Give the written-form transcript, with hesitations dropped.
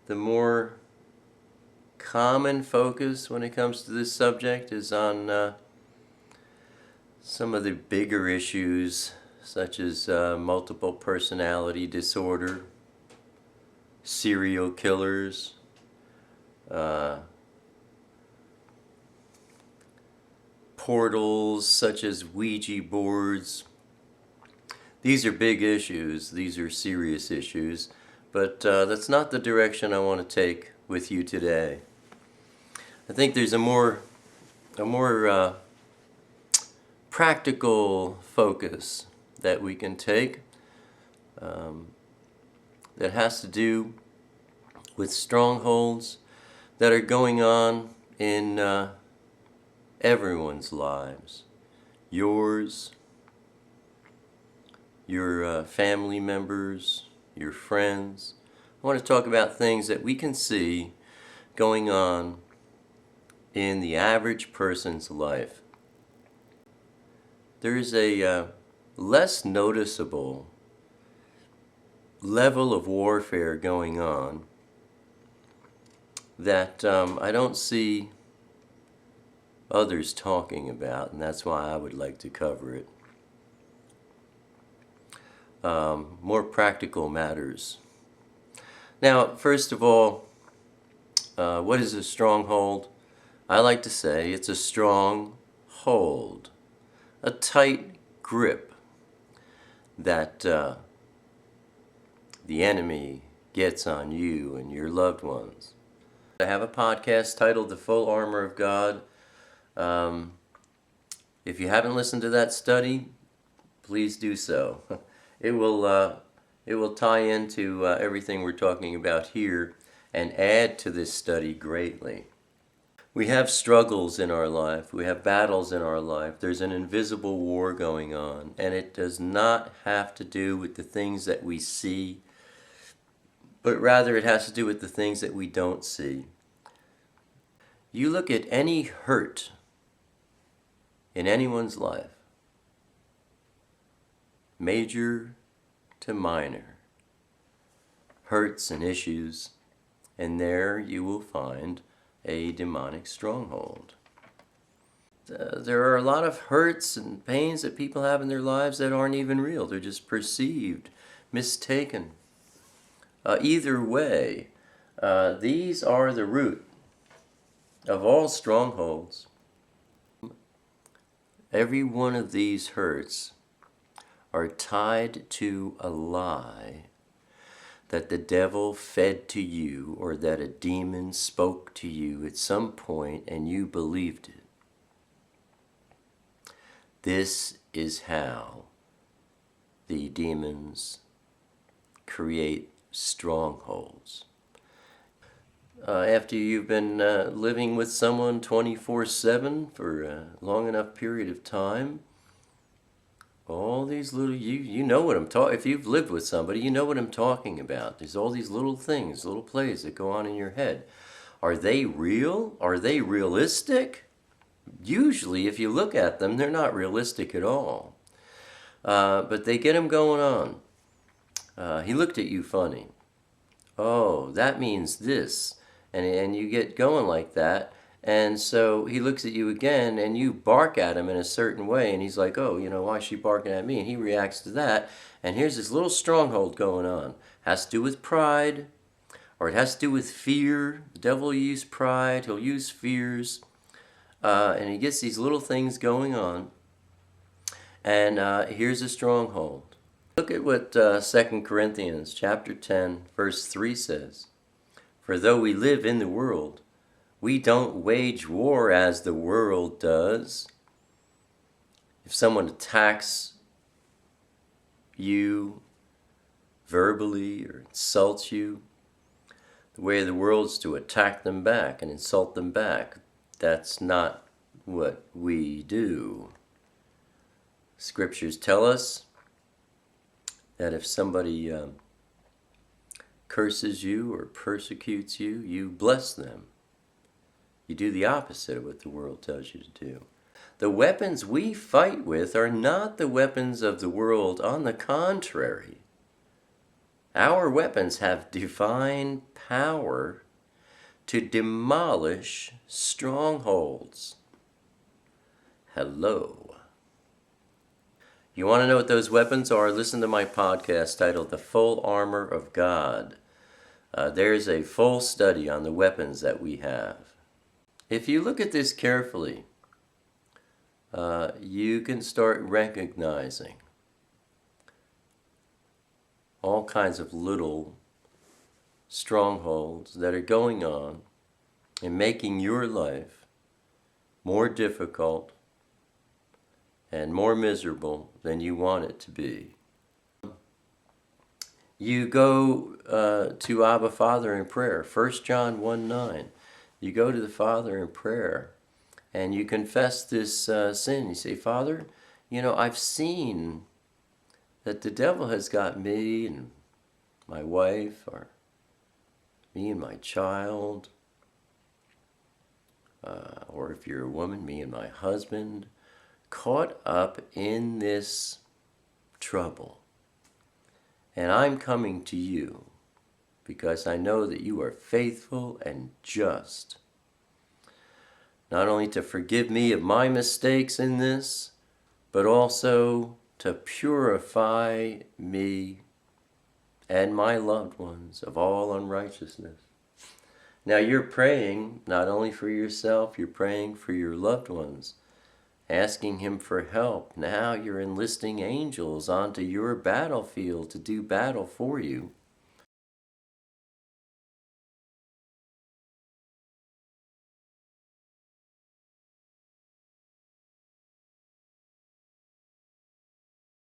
the more common focus when it comes to this subject is on some of the bigger issues, such as multiple personality disorder, serial killers, portals such as Ouija boards. These are big issues, these are serious issues, but that's not the direction I want to take with you today. I think there's a more practical focus that we can take that has to do with strongholds that are going on in everyone's lives. Yours, your family members, your friends. I want to talk about things that we can see going on in the average person's life. There is a less noticeable level of warfare going on that I don't see others talking about, and that's why I would like to cover it. More practical matters. Now, first of all, what is a stronghold? I like to say it's a strong hold, a tight grip that the enemy gets on you and your loved ones. I have a podcast titled The Full Armor of God. If you haven't listened to that study, please do so. It will tie into everything we're talking about here and add to this study greatly. We have struggles in our life. We have battles in our life. There's an invisible war going on, and it does not have to do with the things that we see, but rather it has to do with the things that we don't see. You look at any hurt in anyone's life, major to minor, hurts and issues, and there you will find a demonic stronghold. There are a lot of hurts and pains that people have in their lives that aren't even real. They're just perceived, mistaken. Either way, these are the root of all strongholds. Every one of these hurts are tied to a lie that the devil fed to you, or that a demon spoke to you at some point and you believed it. This is how the demons create strongholds. After you've been living with someone 24/7 for a long enough period of time, all these little, you know what I'm talking, if you've lived with somebody, you know what I'm talking about. There's all these little things, little plays that go on in your head. Are they real? Are they realistic? Usually, if you look at them, they're not realistic at all. But they get them going on. He looked at you funny. Oh, that means this. And you get going like that. And so he looks at you again, and you bark at him in a certain way, and he's like, oh, why is she barking at me? And he reacts to that, and here's this little stronghold going on. Has to do with pride, or it has to do with fear. The devil will use pride, he'll use fears, and he gets these little things going on, and here's a stronghold. Look at what 2 Corinthians chapter 10, verse 3 says. For though we live in the world, we don't wage war as the world does. If someone attacks you verbally or insults you, the way of the world is to attack them back and insult them back. That's not what we do. Scriptures tell us that if somebody curses you or persecutes you, you bless them. You do the opposite of what the world tells you to do. The weapons we fight with are not the weapons of the world. On the contrary, Our weapons have divine power to demolish strongholds. Hello. You want to know what those weapons are? Listen to my podcast titled The Full Armor of God. There's a full study on the weapons that we have. If you look at this carefully, you can start recognizing all kinds of little strongholds that are going on and making your life more difficult and more miserable than you want it to be. You go to Abba Father in prayer, 1 John 1:9. You go to the Father in prayer and you confess this sin. You say, Father, I've seen that the devil has got me and my wife, or me and my child, or if you're a woman, me and my husband, caught up in this trouble. And I'm coming to you because I know that you are faithful and just, not only to forgive me of my mistakes in this, but also to purify me and my loved ones of all unrighteousness. Now you're praying not only for yourself, you're praying for your loved ones, asking Him for help. Now you're enlisting angels onto your battlefield to do battle for you.